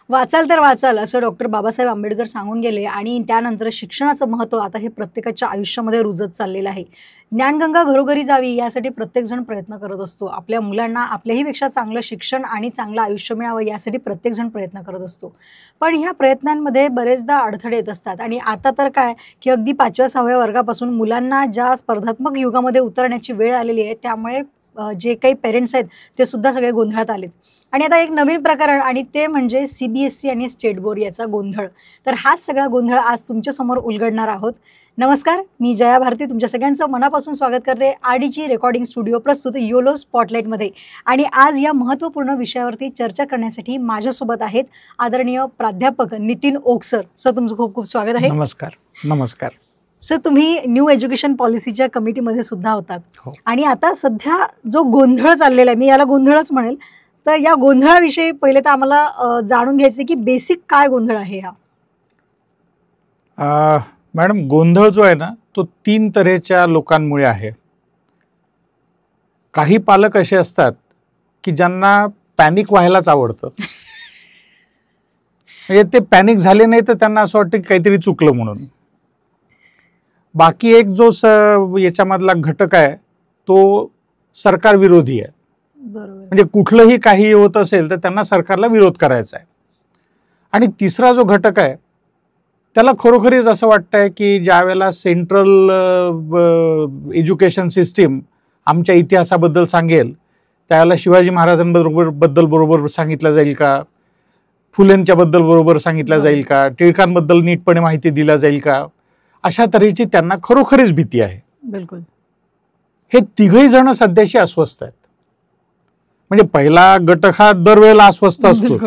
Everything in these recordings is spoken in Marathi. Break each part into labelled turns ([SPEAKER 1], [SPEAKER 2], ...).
[SPEAKER 1] वाचाल तर वाचाल असं डॉक्टर बाबासाहेब आंबेडकर सांगून गेले आणि त्यानंतर शिक्षणाचं महत्त्व आता हे प्रत्येकाच्या आयुष्यामध्ये रुजत चाललेलं आहे. ज्ञानगंगा घरोघरी जावी यासाठी प्रत्येकजण प्रयत्न करत असतो. आपल्या मुलांना आपल्याहीपेक्षा चांगलं शिक्षण आणि चांगलं आयुष्य मिळावं यासाठी प्रत्येकजण प्रयत्न करत असतो. पण ह्या प्रयत्नांमध्ये बरेचदा अडथळे येत असतात आणि आता तर काय की अगदी 5व्या-6व्या वर्गापासून मुलांना ज्या स्पर्धात्मक युगामध्ये उतरण्याची वेळ आलेली आहे त्यामुळे जे काही पेरेंट्स आहेत ते सुद्धा सगळे गोंधळात आलेत. आणि आता एक नवीन प्रकरण आणि ते म्हणजे CBSE आणि स्टेट बोर्ड याचा गोंधळ. तर हाच सगळा गोंधळ आज तुमच्यासमोर उलगडणार आहोत. नमस्कार, मी जया भारती तुमच्या सगळ्यांचं मनापासून स्वागत करते RDG रेकॉर्डिंग स्टुडिओ प्रस्तुत योलो स्पॉटलाईटमध्ये. आणि आज या महत्त्वपूर्ण विषयावरती चर्चा करण्यासाठी माझ्यासोबत आहेत आदरणीय प्राध्यापक नितीन ओक सर. सर तुमचं खूप खूप स्वागत आहे.
[SPEAKER 2] नमस्कार. नमस्कार
[SPEAKER 1] सर, तुम्ही न्यू एज्युकेशन पॉलिसीच्या कमिटीमध्ये सुद्धा होतात.
[SPEAKER 2] हो.
[SPEAKER 1] आणि आता सध्या जो गोंधळ चाललेला आहे, मी याला गोंधळच म्हणेल, तर या गोंधळाविषयी पहिले तर आम्हाला जाणून घ्यायचं की बेसिक काय गोंधळ आहे हा?
[SPEAKER 2] मॅडम, गोंधळ जो आहे ना तो 3 तऱ्हेच्या लोकांमुळे आहे. काही पालक असे असतात की ज्यांना पॅनिक व्हायलाच आवडतं. म्हणजे ते पॅनिक झाले नाही तर त्यांना असं वाटतं की काहीतरी चुकलं म्हणून. बाकी एक जो याच्यामधला घटक आहे तो सरकार विरोधी आहे. म्हणजे कुठलंही काही होत असेल तर त्यांना सरकारला विरोध करायचा आहे. आणि तिसरा जो घटक आहे त्याला खरोखरीच असं वाटतंय की ज्या वेळेला सेंट्रल एज्युकेशन सिस्टीम आमच्या इतिहासाबद्दल सांगेल त्यावेळेला शिवाजी महाराजांबद्दल बरोबर सांगितलं जाईल का, फुलेंच्या बद्दल बरोबर सांगितलं जाईल का, टिळकांबद्दल नीटपणे माहिती दिला जाईल का, अशा तऱ्हेची त्यांना खरोखरीच भीती आहे. बिलकुल. हे तिघही जण सध्याशी अस्वस्थ आहेत. म्हणजे पहिला गट हा दरवेळेला अस्वस्थ असतो,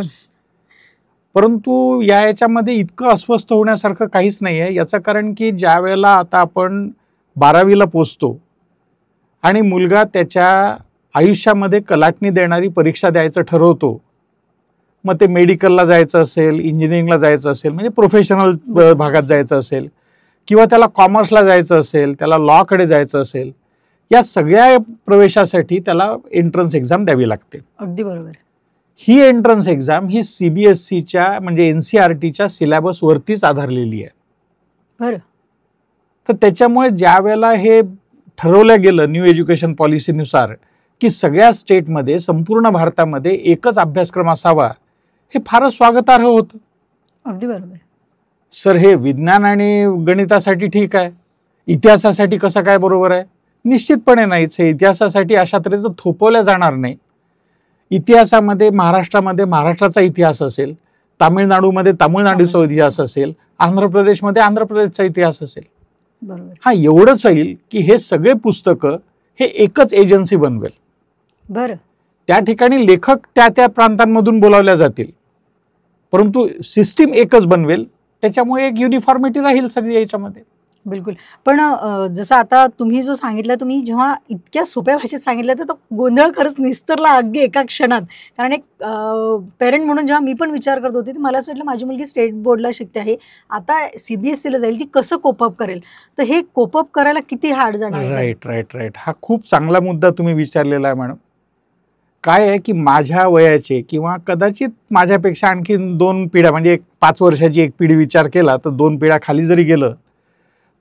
[SPEAKER 2] परंतु याच्यामध्ये इतकं अस्वस्थ होण्यासारखं काहीच नाही आहे. याचं कारण की ज्या वेळेला आता आपण 12वीला पोचतो आणि मुलगा त्याच्या आयुष्यामध्ये कलाटणी देणारी परीक्षा द्यायचं ठरवतो, मग ते मेडिकलला जायचं असेल, इंजिनिअरिंगला जायचं असेल, म्हणजे प्रोफेशनल भागात जायचं असेल, किंवा त्याला कॉमर्सला जायचं असेल, त्याला लॉकडे जायचं असेल, या सगळ्या प्रवेशासाठी त्याला एंट्रन्स एक्झाम द्यावी लागते.
[SPEAKER 1] अगदी बरोबर. ही
[SPEAKER 2] एंट्रन्स एक्झाम ही CBSEच्या म्हणजे NCERTच्या सिलेबस वरतीच आधारलेली आहे.
[SPEAKER 1] बरं.
[SPEAKER 2] तर त्याच्यामुळे ज्या वेळेला हे ठरवलं गेलं न्यू एज्युकेशन पॉलिसीनुसार की सगळ्या स्टेटमध्ये संपूर्ण भारतामध्ये एकच अभ्यासक्रम असावा, हे फारच स्वागतार्ह होतं.
[SPEAKER 1] अगदी बरोबर.
[SPEAKER 2] सर, हे विज्ञान आणि गणितासाठी ठीक आहे, इतिहासासाठी कसं काय बरोबर आहे? निश्चितपणे नाहीच. हे इतिहासासाठी अशा तऱ्हेचं थोपवलं जाणार नाही. इतिहासामध्ये महाराष्ट्रामध्ये महाराष्ट्राचा इतिहास असेल, तामिळनाडूमध्ये तामिळनाडूचा इतिहास असेल, आंध्र प्रदेशमध्ये आंध्र प्रदेशचा इतिहास असेल.
[SPEAKER 1] बरोबर.
[SPEAKER 2] हा एवढंच होईल की हे सगळे पुस्तकं हे एकच एजन्सी बनवेल.
[SPEAKER 1] बरं.
[SPEAKER 2] त्या ठिकाणी लेखक त्या त्या प्रांतांमधून बोलावल्या जातील, परंतु सिस्टीम एकच बनवेल. त्याच्यामुळे एक युनिफॉर्मिटी राहील सगळी याच्यामध्ये.
[SPEAKER 1] बिलकुल. पण जसं आता तुम्ही जो सांगितलं, तुम्ही जेव्हा इतक्या सोप्या भाषेत सांगितलं तर तो गोंधळ खरंच निस्तरला अगदी एका क्षणात. कारण एक पेरेंट म्हणून जेव्हा मी पण विचार करत होते, तर मला असं वाटलं माझी मुलगी स्टेट बोर्डला शिकते आहे, आता CBSEला जाईल, ती कसं कोपअप करेल? तर हे कोपअप करायला किती हार्ड जाणार?
[SPEAKER 2] राईट. हा खूप चांगला मुद्दा तुम्ही विचारलेला आहे मॅडम. काय आहे की माझ्या वयाचे किंवा कदाचित माझ्यापेक्षा आणखी 2 पिढ्या, म्हणजे 5 वर्षाची एक पिढी विचार केला तर 2 पिढ्या खाली जरी गेलं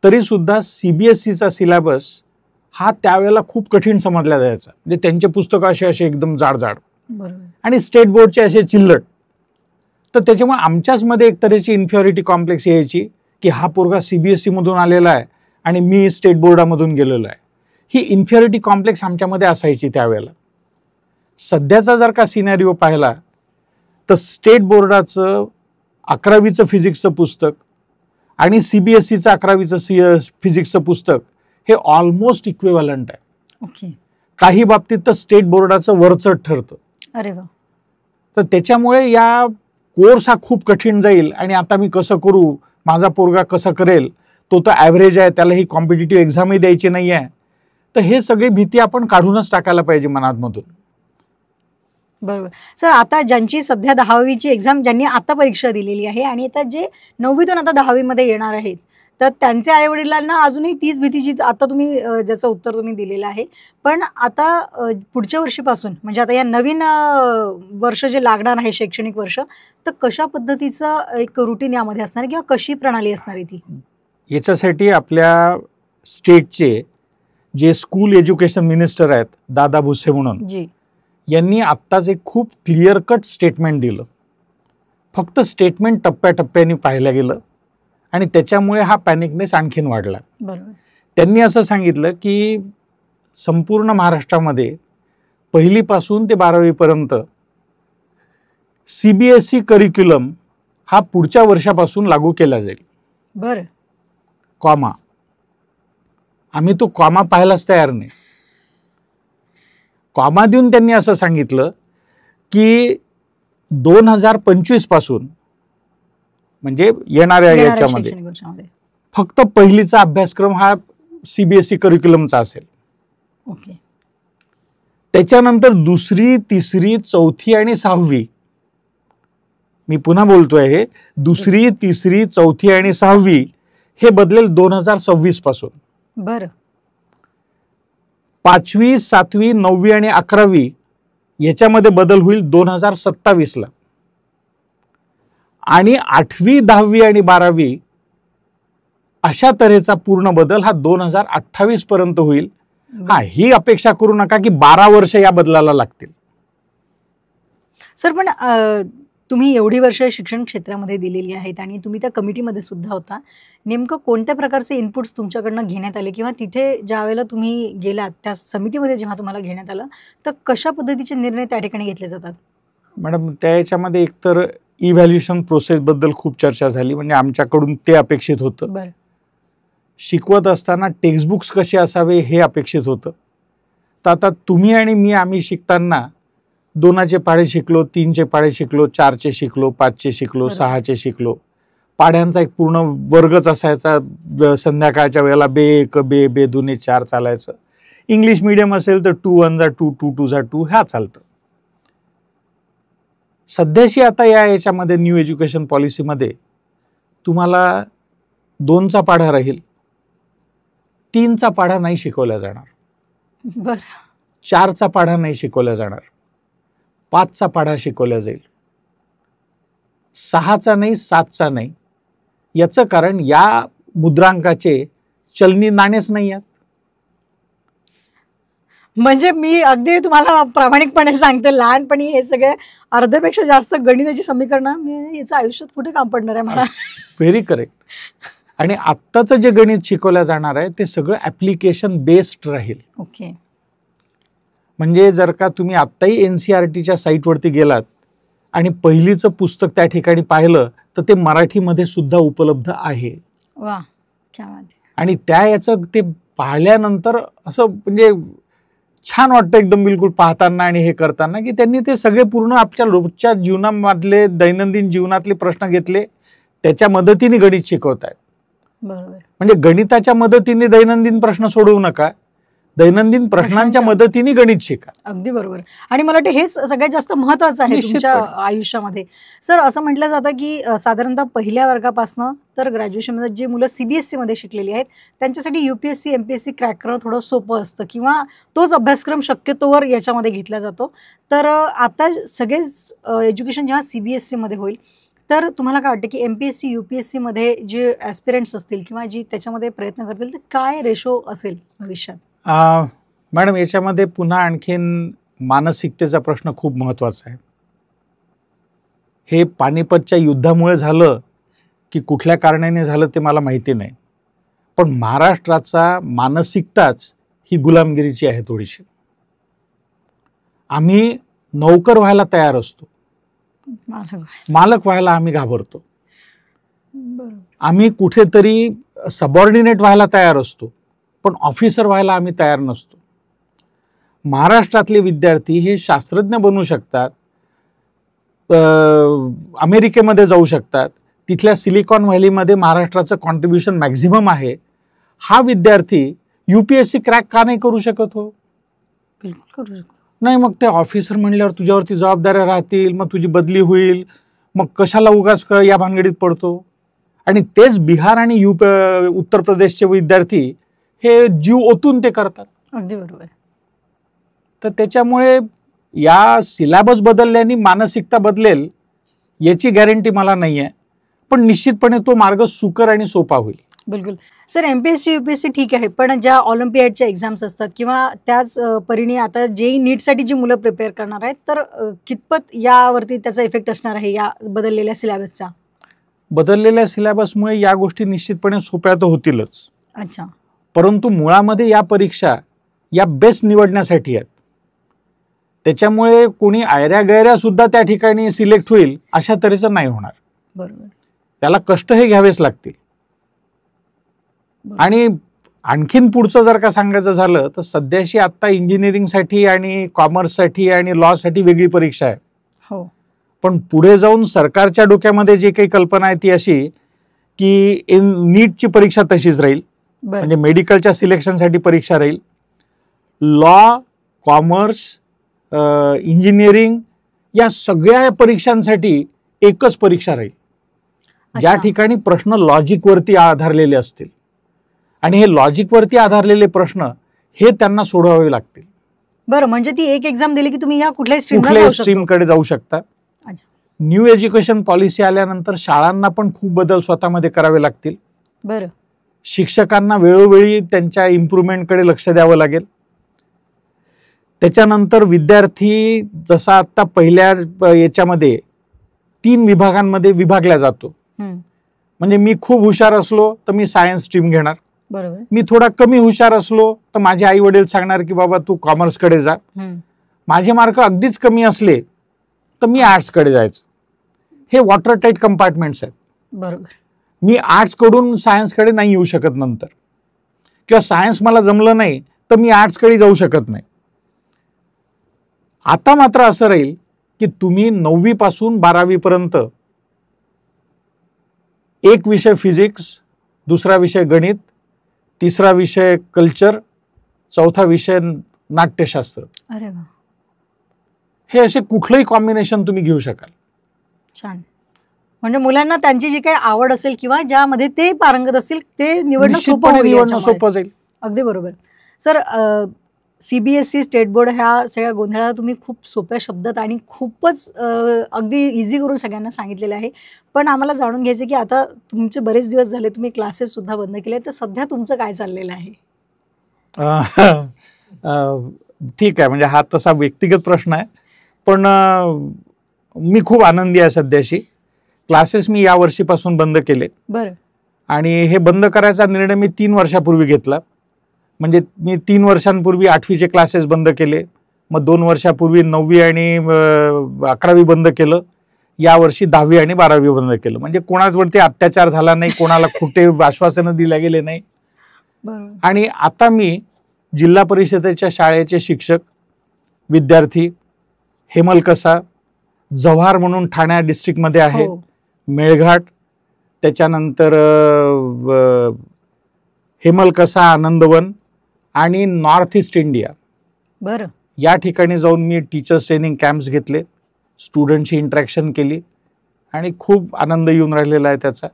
[SPEAKER 2] तरी सुद्धा CBSEचा सिलेबस हा त्यावेळेला खूप कठीण समजला जायचा. म्हणजे त्यांचे पुस्तकं असे एकदम जाड आणि स्टेट बोर्डचे असे चिल्लट. तर त्याच्यामुळे आमच्याच मध्ये एक तऱ्हेची इन्फिरिटी कॉम्प्लेक्स यायची की हा पोरगा CBSE मधून आलेला आहे आणि मी स्टेट बोर्डामधून गेलेलो आहे. ही इन्फिरिटी कॉम्प्लेक्स आमच्यामध्ये असायची त्यावेळेला. सध्याचा जर का सिनॅरिओ पाहिला तर स्टेट बोर्डाचं 11वीचं फिजिक्सचं पुस्तक आणि CBSEचं 11वीचं फिजिक्सचं पुस्तक हे ऑलमोस्ट इक्विव्हॅलंट आहे.
[SPEAKER 1] ओके. काही
[SPEAKER 2] बाबतीत तर स्टेट बोर्डाचं वरचढ ठरतं.
[SPEAKER 1] अरे वा.
[SPEAKER 2] तर त्याच्यामुळे या कोर्स हा खूप कठीण जाईल आणि आता मी कसं करू, माझा पोरगा कसं करेल, तो तर ॲव्हरेज आहे, त्याला ही कॉम्पिटिटिव्ह एक्झामही द्यायची नाही आहे. तर हे सगळी भीती आपण काढूनच टाकायला पाहिजे मनातमधून.
[SPEAKER 1] बरोबर. सर, आता ज्यांची सध्या 10वीची एक्झाम ज्यांनी आता परीक्षा दिलेली आहे आणि आता जे 9वीतून आता 10वीमध्ये येणार आहेत, तर त्यांच्या आईवडिलांना अजूनही तीच भीतीची आता तुम्ही ज्याचं उत्तर तुम्ही दिलेलं आहे. पण आता पुढच्या वर्षीपासून म्हणजे आता या नवीन वर्ष जे लागणार आहे शैक्षणिक वर्ष, तर कशा पद्धतीचं एक रुटीन यामध्ये असणार आहे किंवा कशी प्रणाली असणार आहे ती?
[SPEAKER 2] याच्यासाठी आपल्या स्टेटचे जे स्कूल एज्युकेशन मिनिस्टर आहेत दादा भुसे म्हणून,
[SPEAKER 1] जी.
[SPEAKER 2] यांनी आत्ताच एक खूप क्लिअर कट स्टेटमेंट दिलं. फक्त स्टेटमेंट टप्प्याटप्प्याने पाहिलं गेलं आणि त्याच्यामुळे हा पॅनिकनेस आणखीन वाढला.
[SPEAKER 1] बरोबर.
[SPEAKER 2] त्यांनी असं सांगितलं की संपूर्ण महाराष्ट्रामध्ये 1ली पासून ते 12वी पर्यंत CBSE करिक्युलम हा पुढच्या वर्षापासून लागू केला जाईल.
[SPEAKER 1] बरं.
[SPEAKER 2] कॉमा. आम्ही तो कॉमा पाहायलाच तयार नाही. कॉमा देऊन त्यांनी असं सांगितलं की 2025 पासून म्हणजे येणाऱ्या याच्यामध्ये
[SPEAKER 1] शैक्षणिक वर्षामध्ये.
[SPEAKER 2] फक्त पहिलीचा अभ्यासक्रम हा CBSE करिक्युलमचा असेल.
[SPEAKER 1] ओके.
[SPEAKER 2] त्याच्यानंतर 2री, 3री, 4थी आणि 6वी, मी पुन्हा बोलतोय, हे 2री, 3री, 4थी आणि 6वी हे बदलेल 2026 पासून.
[SPEAKER 1] बरं.
[SPEAKER 2] 5वी, 7वी, 9वी आणि 11वी याच्यामध्ये बदल होईल 2027 ला. आणि 8वी, 10वी आणि 12वी अशा तऱ्हेचा पूर्ण बदल हा 2028 पर्यंत होईल. हा, ही अपेक्षा करू नका की 12 वर्ष या बदलाला लागतील.
[SPEAKER 1] सर, पण तुम्ही एवढी वर्ष शिक्षण क्षेत्रामध्ये दिलेली आहेत आणि तुम्ही त्या कमिटीमध्ये सुद्धा होता. नेमकं कोणत्या प्रकारचे इनपुट्स तुमच्याकडनं घेण्यात आले किंवा तिथे ज्या वेळेला तुम्ही गेलात त्या समितीमध्ये जेव्हा तुम्हाला घेण्यात आलं, तर कशा पद्धतीचे निर्णय त्या ठिकाणी घेतले जातात?
[SPEAKER 2] मॅडम, त्याच्यामध्ये एकतर इव्हॅल्युएशन प्रोसेसबद्दल खूप चर्चा झाली. म्हणजे आमच्याकडून ते अपेक्षित होतं.
[SPEAKER 1] बरं.
[SPEAKER 2] शिकवत असताना टेक्स्टबुक्स कसे असावे हे अपेक्षित होतं. तर आता तुम्ही आणि मी, आम्ही शिकताना 2चे पाढे शिकलो, 3चे पाढे शिकलो, 4चे शिकलो, 5चे शिकलो, 6चे शिकलो. पाढ्यांचा एक पूर्ण वर्गच असायचा. संध्याकाळच्या वेळेला बे बे 2 4 चालायचं. इंग्लिश मीडियम असेल तर 2 1 जा 2 2 2 जा 2 ह्या चालतं. सध्याशी आता याच्यामध्ये न्यू एज्युकेशन पॉलिसीमध्ये तुम्हाला 2चा पाढा राहील, 3चा पाढा नाही शिकवला जाणार.
[SPEAKER 1] बरं.
[SPEAKER 2] 4चा पाढा नाही शिकवला जाणार. 5चा पाढा शिकवला जाईल. 6चा नाही, 7चा नाही. याचं कारण या मुद्रांकाचे चलनी नाणेच नाही आहेत.
[SPEAKER 1] म्हणजे मी अगदी तुम्हाला प्रामाणिकपणे सांगते, लहानपणी हे सगळे अर्ध्यापेक्षा जास्त गणिताची समीकरणं मी याचं आयुष्यात कुठे काम पडणार आहे मला.
[SPEAKER 2] Very correct. आणि आत्ताचं जे गणित शिकवलं जाणार आहे ते सगळं ॲप्लिकेशन बेस्ड राहील.
[SPEAKER 1] ओके.
[SPEAKER 2] म्हणजे जर का तुम्ही आत्ताही NCERTच्या साईटवरती गेलात आणि पहिलीचं पुस्तक त्या ठिकाणी पाहिलं तर ते मराठीमध्ये सुद्धा उपलब्ध आहे.
[SPEAKER 1] वा, क्या बात आहे.
[SPEAKER 2] आणि याचं ते पाहिल्यानंतर असं म्हणजे छान वाटतं एकदम बिलकुल पाहताना आणि हे करताना की त्यांनी ते सगळे पूर्ण आपल्या रोजच्या जीवनामधले दैनंदिन जीवनातले प्रश्न घेतले, त्याच्या मदतीने गणित शिकवत आहेत.
[SPEAKER 1] बरोबर.
[SPEAKER 2] म्हणजे गणिताच्या मदतीने दैनंदिन प्रश्न सोडवू नका, दैनंदिन प्रश्नांच्या मदतीने गणित शिका.
[SPEAKER 1] अगदी बरोबर. आणि मला वाटतं हेच सगळ्यात जास्त महत्त्वाचं आहे तुमच्या आयुष्यामध्ये. सर, असं म्हटलं जातं की साधारणतः पहिल्या वर्गापासनं तर ग्रॅज्युएशनमध्ये जे मुलं CBSE मध्ये शिकलेली आहेत त्यांच्यासाठी UPSC MPSC क्रॅक करणं थोडं सोपं असतं किंवा तोच अभ्यासक्रम शक्यतोवर याच्यामध्ये घेतला जातो. तर आता सगळेच एज्युकेशन जेव्हा CBSE मध्ये होईल तर तुम्हाला काय वाटतं की MPSC UPSC मध्ये जे ॲस्पिरंट्स असतील किंवा जी त्याच्यामध्ये प्रयत्न करतील तर काय रेशो असेल भविष्यात?
[SPEAKER 2] मॅडम, याच्यामध्ये पुन्हा आणखीन मानसिकतेचा प्रश्न खूप महत्त्वाचा आहे. हे पानिपतच्या युद्धामुळे झालं की कुठल्या कारणाने झालं ते मला माहिती नाही, पण महाराष्ट्राचा मानसिकताच ही गुलामगिरीची आहे थोडीशी. आम्ही नौकर व्हायला तयार असतो, मालक व्हायला आम्ही घाबरतो. आम्ही कुठेतरी सबऑर्डिनेट व्हायला तयार असतो, पण ऑफिसर व्हायला आम्ही तयार नसतो. महाराष्ट्रातले विद्यार्थी हे शास्त्रज्ञ बनू शकतात, अमेरिकेमध्ये जाऊ शकतात, तिथल्या सिलिकॉन व्हॅलीमध्ये महाराष्ट्राचं कॉन्ट्रीब्युशन मॅक्झिमम आहे. हा विद्यार्थी UPSC क्रॅक का नाही करू शकत? हो,
[SPEAKER 1] बिलकुल करू शकतो.
[SPEAKER 2] नाही, मग ते ऑफिसर म्हणल्यावर तुझ्यावरती जबाबदाऱ्या राहतील, मग तुझी बदली होईल, मग कशाला उगाच या भानगडीत पडतो? आणि तेच बिहार आणि उत्तर प्रदेशचे विद्यार्थी हे जीव ओतून ते करतात.
[SPEAKER 1] अगदी बरोबर.
[SPEAKER 2] तर त्याच्यामुळे या सिलेबस बदलल्याने मानसिकता बदलेल याची गॅरंटी मला नाही आहे, पण निश्चितपणे तो मार्ग सुकर आणि सोपा होईल.
[SPEAKER 1] बिलकुल सर. MPSC UPSC ठीक आहे, पण ज्या ऑलिम्पियाडच्या एक्झाम्स असतात किंवा त्याच परीने आता JEE नीटसाठी जी मुलं प्रिपेअर करणार आहेत, तर कितपत यावरती त्याचा इफेक्ट असणार आहे या बदललेल्या सिलेबसचा?
[SPEAKER 2] बदललेल्या सिलेबसमुळे या गोष्टी निश्चितपणे सोप्या तर होतीलच.
[SPEAKER 1] अच्छा.
[SPEAKER 2] परंतु मुळामध्ये या परीक्षा या बेस्ट निवडण्यासाठी आहेत. त्याच्यामुळे कोणी आयऱ्या गैऱ्या सुद्धा त्या ठिकाणी सिलेक्ट होईल अशा तऱ्हेचं नाही होणार.
[SPEAKER 1] बरोबर.
[SPEAKER 2] त्याला कष्ट हे घ्यावेच लागतील. आणि आणखीन पुढचं जर का सांगायचं झालं तर सध्याशी आता इंजिनिअरिंगसाठी आणि कॉमर्ससाठी आणि लॉसाठी वेगळी परीक्षा आहे.
[SPEAKER 1] हो.
[SPEAKER 2] पण पुढे जाऊन सरकारच्या डोक्यामध्ये जी काही कल्पना आहे ती अशी की नीटची परीक्षा तशीच राहील, म्हणजे मेडिकलच्या सिलेक्शनसाठी परीक्षा राहील. लॉ, कॉमर्स, इंजिनिअरिंग या सगळ्या परीक्षांसाठी एकच परीक्षा राहील, ज्या ठिकाणी प्रश्न लॉजिकवरती आधारलेले असतील. आणि हे लॉजिकवरती आधारलेले प्रश्न हे त्यांना सोडवावे लागतील.
[SPEAKER 1] बरं, म्हणजे ती एक एक्झाम दिली की तुम्ही या कुठल्याही
[SPEAKER 2] स्ट्रीमकडे जाऊ शकता. न्यू एज्युकेशन पॉलिसी आल्यानंतर शाळांना पण खूप बदल स्वतःमध्ये करावे लागतील.
[SPEAKER 1] बरं.
[SPEAKER 2] शिक्षकांना वेळोवेळी त्यांच्या इम्प्रूव्हमेंटकडे लक्ष द्यावं लागेल. त्याच्यानंतर विद्यार्थी जसा आता पहिल्या याच्यामध्ये 3 विभागांमध्ये विभागला जातो. म्हणजे मी खूप हुशार असलो तर मी सायन्स स्ट्रीम घेणार.
[SPEAKER 1] बरोबर.
[SPEAKER 2] मी थोडा कमी हुशार असलो तर माझे आई वडील सांगणार की बाबा तू कॉमर्सकडे जा. माझे मार्क अगदीच कमी असले तर मी आर्ट्सकडे जायचं. हे वॉटर टाईट कंपार्टमेंट्स आहेत.
[SPEAKER 1] बरोबर.
[SPEAKER 2] मी आर्ट्स कडून सायन्सकडे नाही येऊ शकत नंतर, किंवा सायन्स मला जमलं नाही तर मी आर्ट्सकडे जाऊ शकत नाही. आता मात्र असं राहील की तुम्ही 9वी पासून 12वी पर्यंत एक विषय फिजिक्स, दुसरा विषय गणित, तिसरा विषय कल्चर, चौथा विषय नाट्यशास्त्र.
[SPEAKER 1] अरे वा.
[SPEAKER 2] हे असे कुठलंही कॉम्बिनेशन तुम्ही घेऊ शकाल.
[SPEAKER 1] छान. म्हणजे मुलांना त्यांची जी काही आवड असेल किंवा ज्यामध्ये ते पारंगत असतील ते निवडणं सोपं
[SPEAKER 2] जाईल.
[SPEAKER 1] अगदी बरोबर. सर, CBSE स्टेट बोर्ड ह्या सगळ्या गोंधळाला तुम्ही खूप सोप्या शब्दात आणि खूपच अगदी इझी करून सगळ्यांना सांगितलेलं आहे. पण आम्हाला जाणून घ्यायचं की आता तुमचे बरेच दिवस झाले, तुम्ही क्लासेस सुद्धा बंद केले, तर सध्या तुमचं काय चाललेलं आहे?
[SPEAKER 2] ठीक आहे, म्हणजे हा तसा व्यक्तिगत प्रश्न आहे, पण मी खूप आनंदी आहे सध्याशी. क्लासेस मी या वर्षीपासून बंद केले.
[SPEAKER 1] बरं.
[SPEAKER 2] आणि हे बंद करायचा निर्णय मी 3 वर्षापूर्वी घेतला. म्हणजे मी 3 वर्षांपूर्वी 8वीचे क्लासेस बंद केले, मग 2 वर्षापूर्वी 9वी आणि 11वी बंद केलं, यावर्षी 10वी आणि 12वी बंद केलं. म्हणजे कोणावरती अत्याचार झाला नाही, कोणाला खोटे आश्वासनं दिल्या गेले नाही. आणि आता मी जिल्हा परिषदेच्या शाळेचे शिक्षक, विद्यार्थी, हेमलकसा, जव्हार म्हणून ठाणे डिस्ट्रिक्टमध्ये आहे, मेळघाट, त्याच्यानंतर हेमलकसा, आनंदवन आणि नॉर्थ ईस्ट इंडिया,
[SPEAKER 1] बरं,
[SPEAKER 2] या ठिकाणी जाऊन मी टीचर्स ट्रेनिंग कॅम्प्स घेतले, स्टुडंटशी इंटरॅक्शन केली आणि खूप आनंद येऊन राहिलेला आहे त्याचा.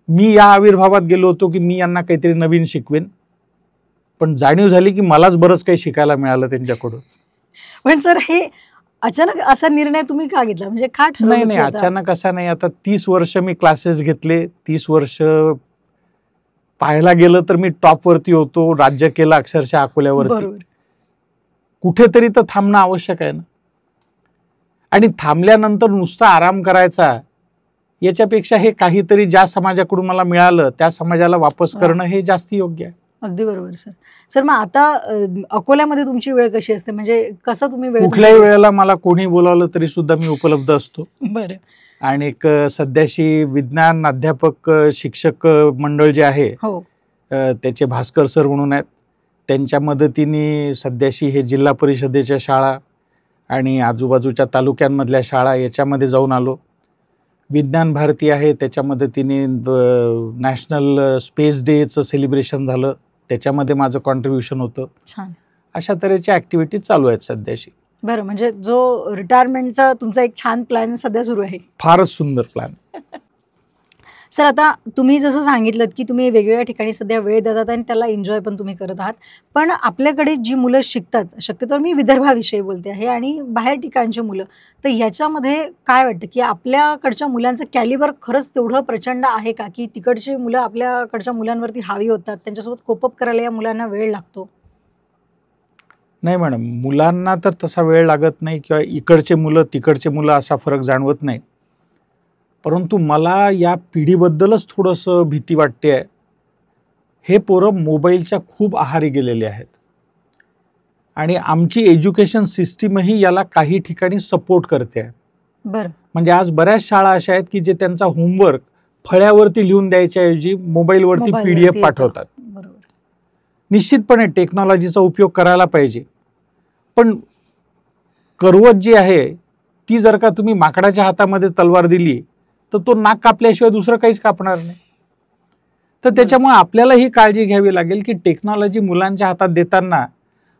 [SPEAKER 2] मी या आविर्भावात गेलो होतो की मी यांना काहीतरी नवीन शिकवेन, पण जाणीव झाली की मलाच बरंच काही शिकायला मिळालं त्यांच्याकडून.
[SPEAKER 1] पण सर, हे अचानक असा निर्णय तुम्ही का घेतला? म्हणजे का ठरवलं?
[SPEAKER 2] नाही, अचानक असा नाही. आता 30 वर्ष मी क्लासेस घेतले, 30 वर्ष पाहायला गेलं तर मी टॉपवरती होतो, राज्य केलं अक्षरशः अकोल्यावरती. कुठेतरी तर थांबणं आवश्यक आहे ना. आणि थांबल्यानंतर नुसता आराम करायचा याच्यापेक्षा हे काहीतरी ज्या समाजाकडून मला मिळालं त्या समाजाला वापस करणं हे जास्त योग्य आहे.
[SPEAKER 1] अगदी बरोबर सर. सर, मग आता अकोल्यामध्ये तुमची वेळ कशी असते? म्हणजे कसं तुम्ही वेळ?
[SPEAKER 2] कुठल्याही वेळेला मला कोणी बोलावलं तरी सुद्धा मी उपलब्ध असतो.
[SPEAKER 1] बरं.
[SPEAKER 2] आणि एक सध्याशी विज्ञान अध्यापक शिक्षक मंडळ जे आहे त्याचे भास्कर सर म्हणून आहेत, त्यांच्या मदतीने सध्याशी हे जिल्हा परिषदेच्या शाळा आणि आजूबाजूच्या तालुक्यांमधल्या शाळा याच्यामध्ये जाऊन आलो. विज्ञान भारती आहे, त्याच्या मदतीने नॅशनल स्पेस डेचं सेलिब्रेशन झालं, त्याच्यामध्ये माझं कॉन्ट्रीब्युशन होतं.
[SPEAKER 1] छान.
[SPEAKER 2] अशा तऱ्हेच्या ॲक्टिव्हिटीज चालू आहेत सध्याशी.
[SPEAKER 1] बरं, म्हणजे जो रिटायरमेंटचा तुमचा एक छान प्लॅन सध्या सुरू आहे.
[SPEAKER 2] फारच सुंदर प्लॅन.
[SPEAKER 1] सर, आता तुम्ही जसं सांगितलत, की तुम्ही वेगवेगळ्या ठिकाणी सध्या वेळ देतात आणि त्याला एन्जॉय पण तुम्ही करत आहात. पण आपल्याकडे जी मुलं शिकतात, शक्यतोवर मी विदर्भाविषयी बोलते आहे आणि बाहेर ठिकाणची मुलं, तर याच्यामध्ये काय वाटतं, की आपल्याकडच्या मुलांचं कॅलिबर खरंच तेवढं प्रचंड आहे का, की तिकडची मुलं आपल्याकडच्या मुलांवरती हावी होतात, त्यांच्यासोबत कोप अप करायला या मुलांना वेळ लागतो?
[SPEAKER 2] नाही मॅडम, मुलांना तर तसा वेळ लागत नाही किंवा इकडचे मुलं तिकडचे मुलं असा फरक जाणवत नाही. परंतु मला या पिढीबद्दलच थोडंसं भीती वाटते आहे. हे पोरं मोबाईलच्या खूप आहारी गेलेले आहेत आणि आमची एज्युकेशन सिस्टीमही याला काही ठिकाणी सपोर्ट करते आहे.
[SPEAKER 1] बरं.
[SPEAKER 2] म्हणजे आज बऱ्याच शाळा अशा आहेत की जे त्यांचा होमवर्क फळ्यावरती लिहून द्यायच्याऐवजी मोबाईलवरती
[SPEAKER 1] मोबाईलवरती
[SPEAKER 2] PDF
[SPEAKER 1] येतं.
[SPEAKER 2] पाठवतात.
[SPEAKER 1] बरोबर.
[SPEAKER 2] निश्चितपणे टेक्नॉलॉजीचा उपयोग करायला पाहिजे, पण करवत जी आहे ती जर का तुम्ही माकडाच्या हातामध्ये तलवार दिली तर तो नाक कापल्याशिवाय दुसरं काहीच कापणार नाही. तर त्याच्यामुळे आपल्याला ही काळजी घ्यावी लागेल की टेक्नॉलॉजी मुलांच्या हातात देताना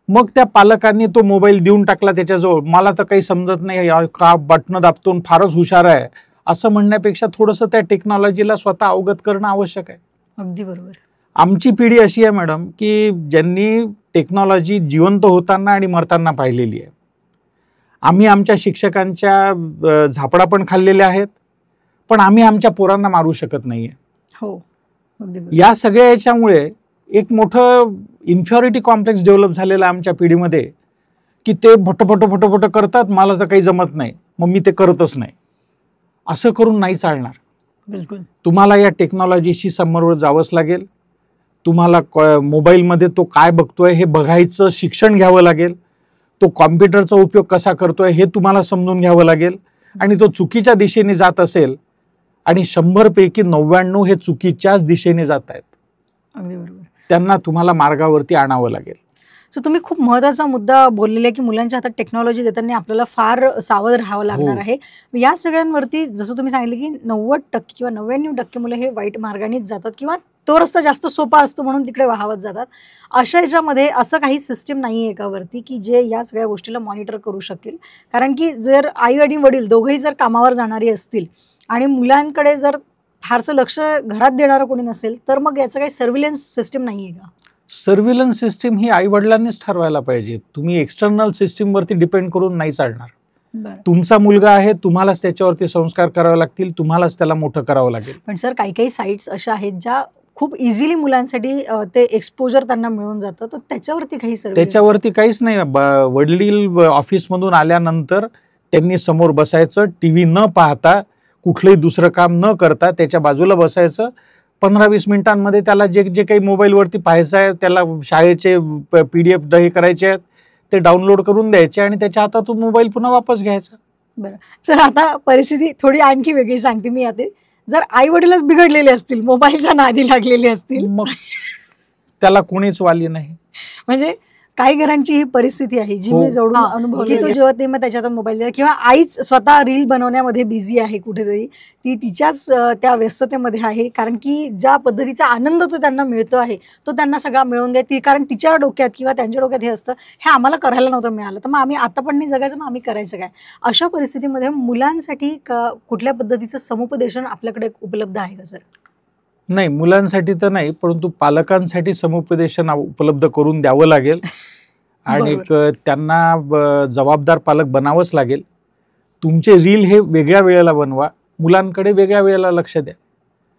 [SPEAKER 2] मग त्या पालकांनी तो मोबाईल देऊन टाकला त्याच्याजवळ, मला तर काही समजत नाही यार, का बटणं दाबतो फारच हुशार आहे असं म्हणण्यापेक्षा थोडंसं त्या टेक्नॉलॉजीला स्वतः अवगत करणं आवश्यक आहे.
[SPEAKER 1] अगदी बरोबर.
[SPEAKER 2] आमची पिढी अशी आहे मॅडम की ज्यांनी टेक्नॉलॉजी जिवंत होताना आणि मरताना पाहिलेली आहे. आम्ही आमच्या शिक्षकांच्या झापडा पण खाल्लेल्या आहेत, पण आम्ही आमच्या पोरांना मारू शकत नाहीये.
[SPEAKER 1] हो, अगदी बरोबर.
[SPEAKER 2] या सगळ्या याच्यामुळे एक मोठं इन्फिरिटी कॉम्प्लेक्स डेव्हलप झालेलं आहे आमच्या पिढीमध्ये की ते भटभट करतात, मला तर काही जमत नाही मग मी ते करतच नाही. असं करून नाही चालणार.
[SPEAKER 1] बिलकुल.
[SPEAKER 2] तुम्हाला या टेक्नॉलॉजीशी समोर जावंच लागेल. तुम्हाला मोबाईलमध्ये तो काय बघतोय हे बघायचं शिक्षण घ्यावं लागेल. तो कॉम्प्युटरचा उपयोग कसा करतोय हे तुम्हाला समजून घ्यावं लागेल. आणि तो चुकीच्या दिशेने जात असेल आणि 100 पैकी 99 हे चुकीच्याच दिशेने जात आहेत,
[SPEAKER 1] अगदी बरोबर.
[SPEAKER 2] त्यांना तुम्हाला मार्गावरती आणावं लागेल.
[SPEAKER 1] सो तुम्ही खूप महत्त्वाचा मुद्दा बोललेला आहे, की मुलांच्या हातात टेक्नॉलॉजी देताना आपल्याला फार सावध राहावं लागणार आहे. या सगळ्यांवरती जसं तुम्ही सांगितलं, की 90% किंवा 99% मुलं हे वाईट मार्गानेच जातात किंवा तो रस्ता जास्त सोपा असतो म्हणून तिकडे वाहावत जातात. अशा ह्याच्यामध्ये असं काही सिस्टीम नाही आहे का वरती, की जे या सगळ्या गोष्टीला मॉनिटर करू शकेल? कारण की जर आई आणि वडील दोघंही जर कामावर जाणारी असतील आणि मुलांकडे जर फारसं लक्ष घरात देणारं कोणी नसेल, तर मग याचं काही सर्व्हिलन्स सिस्टीम नाही आहे का?
[SPEAKER 2] सर्व्हिलन्स सिस्टीम ही आई वडिलांनीच ठरवायला पाहिजे. तुम्ही एक्सटर्नल सिस्टीमवरती डिपेंड करून नाही चालणार.
[SPEAKER 1] बरं.
[SPEAKER 2] तुमचा मुलगा आहे, तुम्हालाच त्याच्यावरती संस्कार करावे लागतील, तुम्हालाच त्याला मोठं करावं लागेल.
[SPEAKER 1] पण सर, काही काही साईट्स अशा आहेत ज्या खूप इझिली मुलांसाठी ते एक्सपोजर त्यांना मिळून जातं, तर त्याच्यावरती काही सर्व्हिलन्स?
[SPEAKER 2] त्याच्यावरती काहीच नाही. वडील ऑफिसमधून आल्यानंतर त्यांनी समोर बसायचं, टीव्ही न पाहता कुठलंही दुसरं काम न करता त्याच्या बाजूला बसायचं. 15-20 मिनिटांमध्ये त्याला जे जे काही मोबाईलवरती पाहायचं आहे, त्याला शाळेचे PDF हे करायचे आहेत ते डाउनलोड करून द्यायचे आणि त्याच्या हातातून मोबाईल पुन्हा वापस घ्यायचा.
[SPEAKER 1] बरं. सर, आता परिस्थिती थोडी आणखी वेगळी सांगते मी यात. जर आई वडीलच बिघडलेले असतील, मोबाईलच्या नादी लागलेले असतील,
[SPEAKER 2] मग त्याला कोणीच वाली नाही.
[SPEAKER 1] म्हणजे काही घरांची ही परिस्थिती आहे जी
[SPEAKER 2] हो.
[SPEAKER 1] मी जवळून अनुभवली, की तो जेव्हा ते मग त्याच्यात मोबाईल द्या किंवा आईच स्वतः रील बनवण्यामध्ये बिझी आहे कुठेतरी, ती तिच्याच त्या व्यस्ततेमध्ये आहे. कारण की ज्या पद्धतीचा आनंद तो त्यांना मिळतो आहे तो त्यांना सगळा मिळवून द्या. ती कारण तिच्या डोक्यात किंवा त्यांच्या डोक्यात हे असतं, हे आम्हाला करायला नव्हतं मिळालं, तर मग आम्ही आता पण नाही जगायचं, मग आम्ही करायचं काय? अशा परिस्थितीमध्ये मुलांसाठी कुठल्या पद्धतीचं समुपदेशन आपल्याकडे उपलब्ध आहे का सर?
[SPEAKER 2] नाही, मुलांसाठी तर नाही, परंतु पालकांसाठी समुपदेशन उपलब्ध करून द्यावं लागेल आणि त्यांना जबाबदार पालक बनावंच लागेल. तुमचे रील हे वेगळ्या वेळेला बनवा, मुलांकडे वेगळ्या वेळेला लक्ष द्या.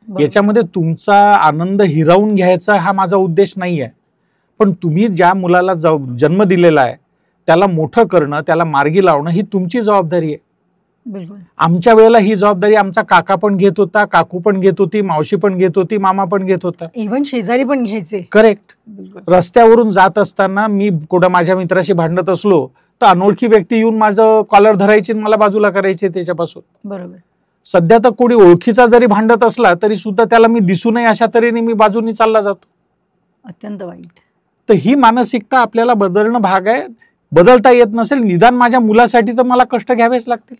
[SPEAKER 2] याच्यामध्ये तुमचा आनंद हिरावून घ्यायचा हा माझा उद्देश नाही आहे, पण तुम्ही ज्या मुलाला जन्म दिलेला आहे त्याला मोठं करणं, त्याला मार्गी लावणं ही तुमची जबाबदारी आहे.
[SPEAKER 1] बिलकुल.
[SPEAKER 2] आमच्या वेळेला ही जबाबदारी आमचा काका पण घेत होता, काकू पण घेत होती, मावशी पण घेत होती, मामा पण घेत होता,
[SPEAKER 1] इव्हन शेजारी पण घ्यायचे.
[SPEAKER 2] करेक्ट. रस्त्यावरून जात असताना मी कुठं माझ्या मित्राशी भांडत असलो तर अनोळखी व्यक्ती येऊन माझं कॉलर धरायची, मला बाजूला करायचे त्याच्यापासून.
[SPEAKER 1] बरोबर.
[SPEAKER 2] सध्या तर कोणी ओळखीचा जरी भांडत असला तरी सुद्धा त्याला मी दिसू नये अशा तऱ्हेने मी बाजूनी चालला जातो.
[SPEAKER 1] अत्यंत वाईट.
[SPEAKER 2] तर ही मानसिकता आपल्याला बदलणं भाग आहे. बदलता येत नसेल, निदान माझ्या मुलासाठी तर मला कष्ट घ्यावेच लागतील.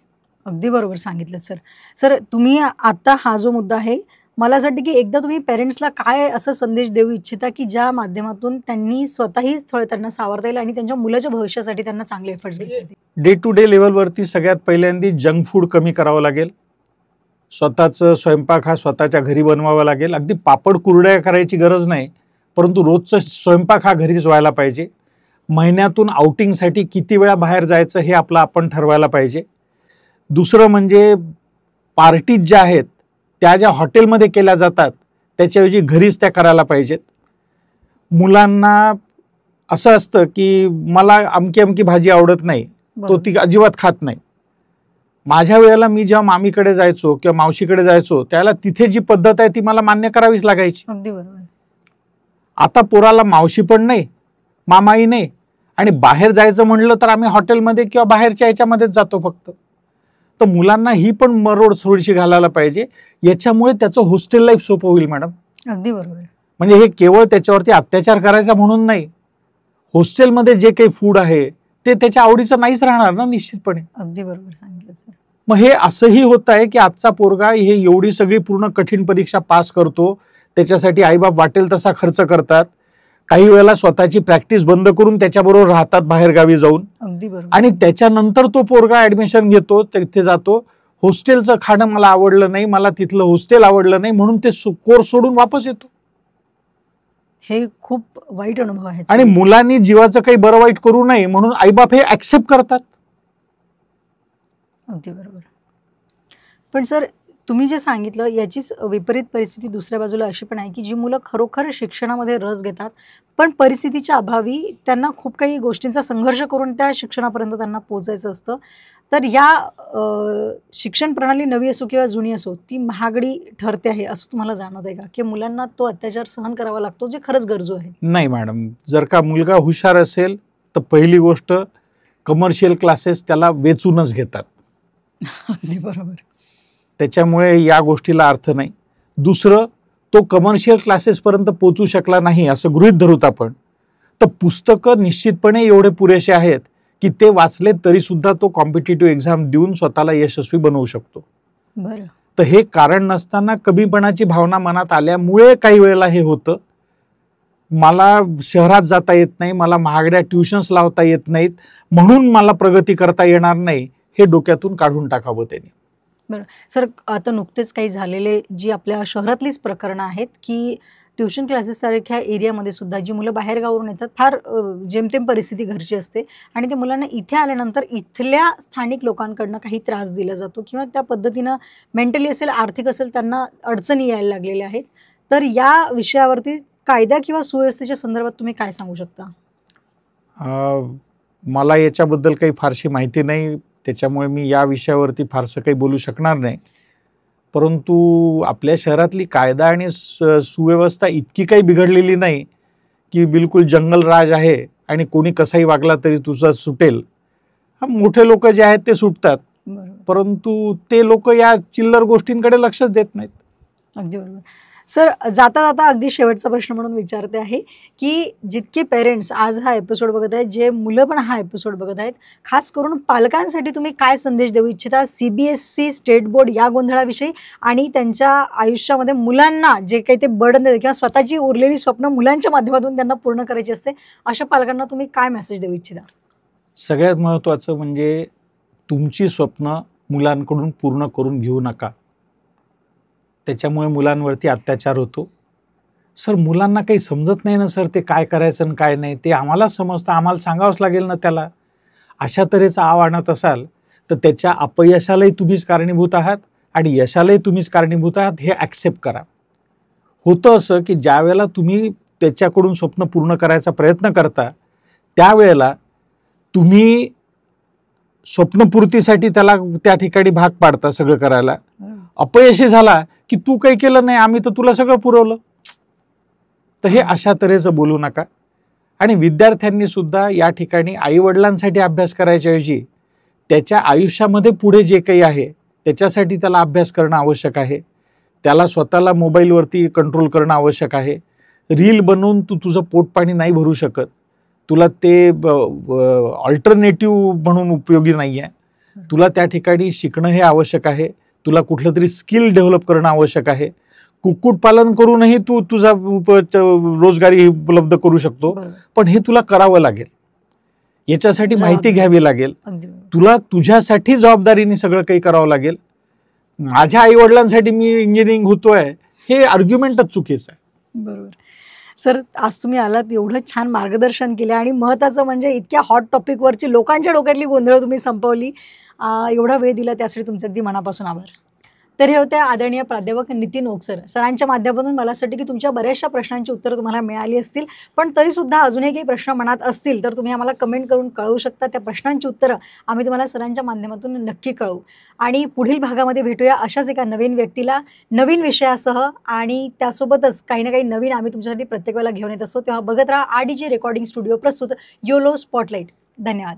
[SPEAKER 1] अगदी बरोबर सांगितलं सर. सर, तुम्ही आता हा जो मुद्दा आहे, मला असं वाटतं की एकदा तुम्ही पेरेंट्सला काय असा संदेश देऊ इच्छिता की ज्या माध्यमातून त्यांनी स्वतःही थोडं त्यांना सावरता येईल आणि त्यांच्या मुलाच्या भविष्यासाठी त्यांना चांगले एफर्ट्स घेता येतील?
[SPEAKER 2] डे टू डे लेवलवरती सगळ्यात पहिल्यांदा जंक फूड कमी करावं लागेल. स्वतःचं स्वयंपाक हा स्वतःच्या घरी बनवावा लागेल. अगदी पापड कुरड्या करायची गरज नाही, परंतु रोजचा स्वयंपाक हा घरीच व्हायला पाहिजे. महिन्यातून आउटिंगसाठी किती वेळा बाहेर जायचं हे आपलं आपण ठरवायला पाहिजे. दुसरं म्हणजे पार्टीज ज्या आहेत त्या ज्या हॉटेलमध्ये केल्या जातात त्याच्याऐवजी घरीच त्या करायला पाहिजेत. मुलांना असं असतं की मला अमकी अमकी भाजी आवडत नाही, तो ती अजिबात खात नाही. माझ्या वेळेला मी जेव्हा मामीकडे जायचो किंवा मावशीकडे जायचो त्याला तिथे जी पद्धत आहे ती मला मान्य करावीच लागायची.
[SPEAKER 1] अगदी बरोबर.
[SPEAKER 2] आता पोराला मावशी पण नाही, मामाही नाही, आणि बाहेर जायचं म्हणलं तर आम्ही हॉटेलमध्ये किंवा बाहेरच्या ह्याच्यामध्येच जातो फक्त. तर मुलांना ही पण मरोड थोडीशी घालायला पाहिजे. याच्यामुळे त्याचं हॉस्टेल लाईफ सोपं होईल मॅडम.
[SPEAKER 1] अगदी बरोबर.
[SPEAKER 2] म्हणजे हे केवळ त्याच्यावरती अत्याचार करायचा म्हणून नाही, हॉस्टेलमध्ये जे काही फूड आहे ते त्याच्या आवडीचं नाहीच राहणार ना निश्चितपणे.
[SPEAKER 1] अगदी बरोबर सांगितलं सर.
[SPEAKER 2] मग हे असंही होत आहे की आजचा पोरगा हे एवढी सगळी पूर्ण कठीण परीक्षा पास करतो, त्याच्यासाठी आईबाप वाटेल तसा खर्च करतात, काही वेळेला स्वतःची प्रॅक्टिस बंद करून त्याच्याबरोबर राहतात बाहेर गावी जाऊन.
[SPEAKER 1] अगदी बरोबर.
[SPEAKER 2] आणि त्याच्यानंतर तो पोरगा ऍडमिशन घेतो, तिथे जातो, हॉस्टेलचं खाणं मला आवडलं नाही, मला तिथलं हॉस्टेल आवडलं नाही म्हणून ते कोर्स सोडून वापस येतो.
[SPEAKER 1] हे खूप वाईट अनुभव आहे.
[SPEAKER 2] आणि मुलांनी जीवाचं काही बरं वाईट करू नये म्हणून आईबाप हे ऍक्सेप्ट करतात.
[SPEAKER 1] अगदी बरोबर. पण सर तुम्ही जे सांगितलं याचीच विपरीत परिस्थिती दुसऱ्या बाजूला अशी पण आहे की जी मुलं खरोखर शिक्षणामध्ये रस घेतात पण परिस्थितीच्या अभावी त्यांना खूप काही गोष्टींचा संघर्ष करून त्या शिक्षणापर्यंत त्यांना पोहोचायचं असतं. तर या शिक्षण प्रणाली नवी असो किंवा जुनी असो ती महागडी ठरते आहे असं तुम्हाला जाणवत आहे का, की मुलांना तो अत्याचार सहन करावा लागतो जे खरंच गरजू आहे?
[SPEAKER 2] नाही मॅडम, जर का मुलगा हुशार असेल तर पहिली गोष्ट कमर्शियल क्लासेस त्याला वेचूनच घेतात.
[SPEAKER 1] अगदी बरोबर.
[SPEAKER 2] त्याच्यामुळे या गोष्टीला अर्थ नाही. दुसरं, तो कमर्शियल क्लासेसपर्यंत पोहोचू शकला नाही असं गृहीत धरूत आपण, तर पुस्तकं निश्चितपणे एवढे पुरेसे आहेत की ते वाचले तरी सुद्धा तो कॉम्पिटिटिव्ह एक्झाम देऊन स्वतःला यशस्वी बनवू शकतो.
[SPEAKER 1] बरं.
[SPEAKER 2] तर हे कारण नसताना कमीपणाची भावना मनात आल्यामुळे काही वेळेला हे होतं. मला शहरात जाता येत नाही, मला महागड्या ट्युशन्स लावता येत नाहीत म्हणून मला प्रगती करता येणार नाही, हे डोक्यातून काढून टाकावं त्यांनी.
[SPEAKER 1] बरं सर, आता नुकतेच काही झालेले जी आपल्या शहरातलीच प्रकरणं आहेत की ट्युशन क्लासेससारख्या एरियामध्ये सुद्धा जी मुलं बाहेरगावावरून येतात, फार जेमतेम परिस्थिती घरची असते आणि त्या मुलांना इथे आल्यानंतर इथल्या स्थानिक लोकांकडनं काही त्रास दिला जातो किंवा त्या पद्धतीनं मेंटली असेल आर्थिक असेल त्यांना अडचणी यायला लागलेल्या आहेत. तर या विषयावरती कायदा किंवा सुव्यवस्थेच्या संदर्भात तुम्ही काय सांगू शकता?
[SPEAKER 2] मला याच्याबद्दल काही फारशी माहिती नाही, त्याच्यामुळे मी या विषयावरती फारसं काही बोलू शकणार नाही. परंतु आपल्या शहरातली कायदा आणि सुव्यवस्था इतकी काही बिघडलेली नाही की बिलकुल जंगल राज आहे आणि कोणी कसाही वागला तरी तुझं सुटेल. मोठे लोक जे आहेत ते सुटतात, परंतु ते लोक या चिल्लर गोष्टींकडे लक्षच देत नाहीत.
[SPEAKER 1] अगदी बरोबर. सर, जाता जाता अगदी शेवटचा प्रश्न म्हणून विचारते आहे की जितके पेरेंट्स आज हा एपिसोड बघत आहेत, जे मुलं पण हा एपिसोड बघत आहेत, खास करून पालकांसाठी तुम्ही काय संदेश देऊ इच्छिता CBSE स्टेट बोर्ड या गोंधळाविषयी आणि त्यांच्या आयुष्यामध्ये मुलांना जे काही ते बर्डन देते किंवा स्वतःची उरलेली स्वप्न मुलांच्या माध्यमातून त्यांना पूर्ण करायची असते, अशा पालकांना तुम्ही काय मेसेज देऊ इच्छिता?
[SPEAKER 2] सगळ्यात महत्त्वाचं म्हणजे तुमची स्वप्न मुलांकडून पूर्ण करून घेऊ नका. त्याच्यामुळे मुलांवरती अत्याचार होतो. सर, मुलांना काही समजत नाही ना सर, ते काय करायचं आणि काय नाही ते आम्हालाच समजतं, आम्हाला सांगावंच लागेल ना त्याला. अशा तऱ्हेचा आव आणत असाल तर त्याच्या अपयशालाही तुम्हीच कारणीभूत आहात आणि यशालाही तुम्हीच कारणीभूत आहात, हे ॲक्सेप्ट करा. होतं असं की ज्या वेळेला तुम्ही त्याच्याकडून स्वप्न पूर्ण करायचा प्रयत्न करता त्यावेळेला तुम्ही स्वप्नपूर्तीसाठी त्याला त्या ठिकाणी भाग पाडता सगळं करायला. अपयशी झाला की तू काही केलं नाही, आम्ही तर तुला सगळं पुरवलं. तर हे अशा तऱ्हेचं बोलू नका. आणि विद्यार्थ्यांनी सुद्धा या ठिकाणी आईवडिलांसाठी अभ्यास करायच्या ऐवजी त्याच्या आयुष्यामध्ये पुढे जे काही आहे त्याच्यासाठी त्याला अभ्यास करणं आवश्यक आहे. त्याला स्वतःला मोबाईलवरती कंट्रोल करणं आवश्यक आहे. रील बनवून तू तुझं पोटपाणी नाही भरू शकत, तुला ते अल्टरनेटिव्ह म्हणून उपयोगी नाही आहे. तुला त्या ठिकाणी शिकणं हे आवश्यक आहे. तुला कुठलं तरी स्किल डेव्हलप करणं आवश्यक आहे. कुक्कुटपालन करूनही तू तुझा रोजगारी उपलब्ध करू शकतो, पण हे तुला करावं लागेल. याच्यासाठी माहिती घ्यावी लागेल. तुला तुझ्यासाठी जबाबदारीने सगळं काही करावं लागेल. माझ्या आई वडिलांसाठी मी इंजिनिअरिंग होतोय हे आर्ग्युमेंटच चुकीचं आहे.
[SPEAKER 1] बरोबर. सर, आज तुम्ही आलात, एवढं छान मार्गदर्शन केलं आणि महत्त्वाचं म्हणजे इतक्या हॉट टॉपिकवरची लोकांच्या डोक्यातली गोंधळ तुम्ही संपवली. एवढा वेळ दिला त्यासाठी तुमचे अगदी मनापासून आभार. तर हे होते आदरणीय प्राध्यापक नितीन ओक सर. सरांच्या माध्यमातून मला असं वाटतं की तुमच्या बऱ्याचशा प्रश्नांची उत्तरं तुम्हाला मिळाली असतील, पण तरीसुद्धा अजूनही काही प्रश्न मनात असतील तर तुम्ही आम्हाला कमेंट करून कळवू शकता. त्या प्रश्नांची उत्तरं आम्ही तुम्हाला सरांच्या माध्यमातून नक्की कळवू. आणि पुढील भागामध्ये भेटूया अशाच एका नवीन व्यक्तीला, नवीन विषयासह, आणि त्यासोबतच काही ना काही नवीन आम्ही तुमच्यासाठी प्रत्येक वेळेला घेऊन येत असतो. तेव्हा बघत राहा RDG रेकॉर्डिंग स्टुडिओ प्रस्तुत योलो स्पॉटलाईट. धन्यवाद.